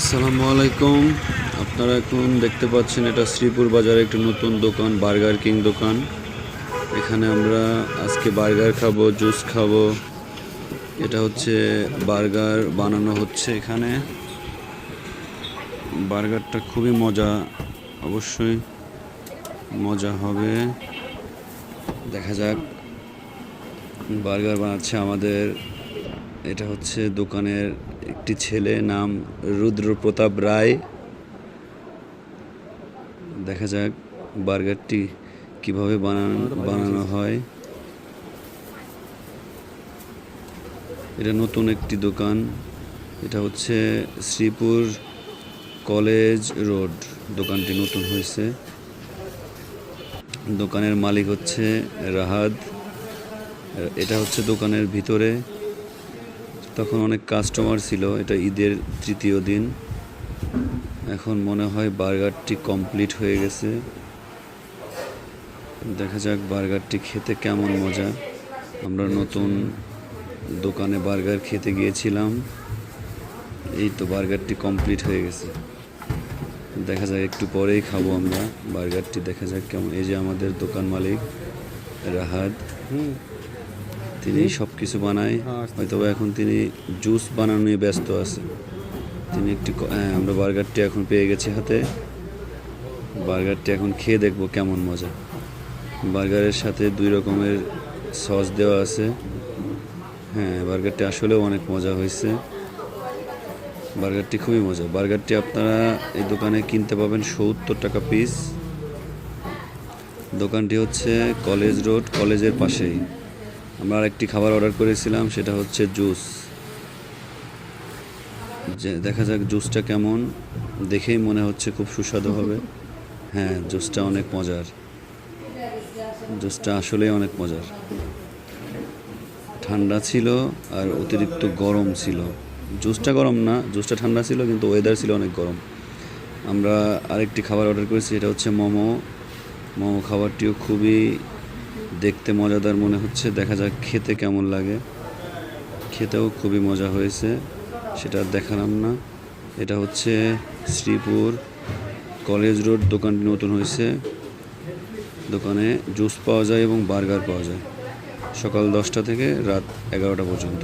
আসসালামু আলাইকুম। আপনারা এখন দেখতে পাচ্ছেন এটা শ্রীপুর বাজারে একটি নতুন দোকান, বার্গার কিং দোকান। এখানে আমরা আজকে বার্গার খাবো, জুস খাবো। এটা হচ্ছে বার্গার বানানো হচ্ছে এখানে। বার্গারটা খুবই মজা, অবশ্যই মজা হবে। দেখা যাক। বার্গার বানাচ্ছে আমাদের, এটা হচ্ছে দোকানের একটি ছেলে, নাম রুদ্রপ্রতাপ রায়। দেখা যাক বার্গারটি কিভাবে বানানো হয়। এটা নতুন একটি দোকান। এটা হচ্ছে শ্রীপুর কলেজ রোড। দোকানটি নতুন হয়েছে। দোকানের মালিক হচ্ছে রাহাত। এটা হচ্ছে দোকানের ভিতরে। তখন অনেক কাস্টমার ছিল, এটা ঈদের তৃতীয় দিন। এখন মনে হয় বার্গারটি কমপ্লিট হয়ে গেছে। দেখা যাক বার্গারটি খেতে কেমন মজা। আমরা নতুন দোকানে বার্গার খেতে গিয়েছিলাম। এই তো বার্গারটি কমপ্লিট হয়ে গেছে। দেখা যাক একটু পরেই খাবো আমরা বার্গারটি। দেখা যাক কেমন। এই যে আমাদের দোকান মালিক রাহাত, তিনি সব কিছু বানায়। হয়তো এখন তিনি জুস বানানো নিয়ে ব্যস্ত আছে। তিনি আমরা বার্গারটি এখন পেয়ে গেছি হাতে। বার্গারটি এখন খেয়ে দেখবো কেমন মজা। বার্গারের সাথে 2 রকমের সস দেওয়া আছে। হ্যাঁ, বার্গারটি আসলেও অনেক মজা হয়েছে। বার্গারটি খুবই মজা। বার্গারটি আপনারা এই দোকানে কিনতে পাবেন 70 টাকা পিস। দোকানটি হচ্ছে কলেজ রোড, কলেজের পাশেই। আমরা আরেকটি খাবার অর্ডার করেছিলাম, সেটা হচ্ছে জুস। দেখা যাক জুসটা কেমন। দেখেই মনে হচ্ছে খুব সুস্বাদু হবে। হ্যাঁ, জুসটা অনেক মজার। জুসটা আসলেই অনেক মজার। ঠান্ডা ছিল আর অতিরিক্ত গরম ছিল। জুসটা গরম না, জুসটা ঠান্ডা ছিল, কিন্তু ওয়েদার ছিল অনেক গরম। আমরা আরেকটি খাবার অর্ডার করেছি, এটা হচ্ছে মোমো। মোমো খাবারটিও খুবই দেখতে মজাদার মনে হচ্ছে। দেখা যাক খেতে কেমন লাগে। খেতেও খুবই মজা হয়েছে, সেটা দেখালাম না। এটা হচ্ছে শ্রীপুর কলেজ রোড। দোকানটি নতুন হয়েছে। দোকানে জুস পাওয়া যায় এবং বার্গার পাওয়া যায় সকাল 10টা থেকে রাত 11টা পর্যন্ত।